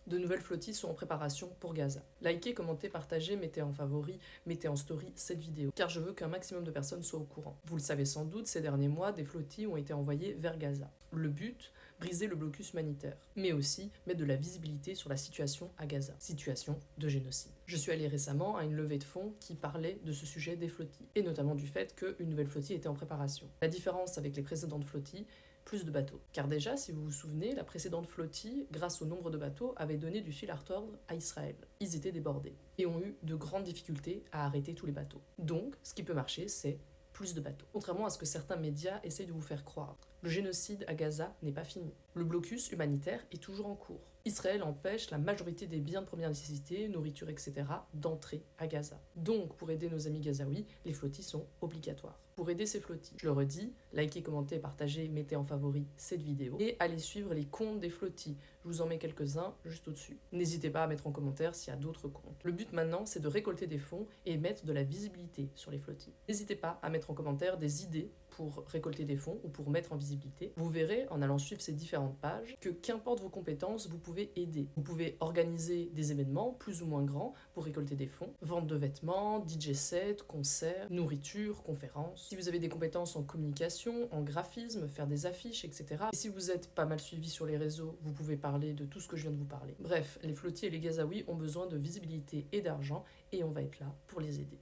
De nouvelles flottilles sont en préparation pour Gaza. Likez, commentez, partagez, mettez en favori, mettez en story cette vidéo, car je veux qu'un maximum de personnes soient au courant. Vous le savez sans doute, ces derniers mois, des flottilles ont été envoyées vers Gaza. Le but, briser le blocus humanitaire, mais aussi mettre de la visibilité sur la situation à Gaza, situation de génocide. Je suis allé récemment à une levée de fonds qui parlait de ce sujet des flottilles, et notamment du fait qu'une nouvelle flottille était en préparation. La différence avec les précédentes flottilles, plus de bateaux. Car déjà, si vous vous souvenez, la précédente flottille, grâce au nombre de bateaux, avait donné du fil à retordre à Israël. Ils étaient débordés et ont eu de grandes difficultés à arrêter tous les bateaux. Donc, ce qui peut marcher, c'est plus de bateaux. Contrairement à ce que certains médias essayent de vous faire croire, le génocide à Gaza n'est pas fini. Le blocus humanitaire est toujours en cours. Israël empêche la majorité des biens de première nécessité, nourriture, etc., d'entrer à Gaza. Donc, pour aider nos amis gazaouis, les flottilles sont obligatoires. Pour aider ces flottilles, je le redis, likez, commentez, partagez, mettez en favori cette vidéo et allez suivre les comptes des flottilles. Je vous en mets quelques-uns juste au-dessus. N'hésitez pas à mettre en commentaire s'il y a d'autres comptes. Le but maintenant, c'est de récolter des fonds et mettre de la visibilité sur les flottilles. N'hésitez pas à mettre en commentaire des idées pour récolter des fonds ou pour mettre en visibilité. Vous verrez, en allant suivre ces différentes pages, que qu'importe vos compétences, vous pouvez aider. Vous pouvez organiser des événements plus ou moins grands pour récolter des fonds. Vente de vêtements, DJ set, concerts, nourriture, conférences. Si vous avez des compétences en communication, en graphisme, faire des affiches, etc. Et si vous êtes pas mal suivi sur les réseaux, vous pouvez parler de tout ce que je viens de vous parler. Bref, les flottilles et les gazaouis ont besoin de visibilité et d'argent et on va être là pour les aider.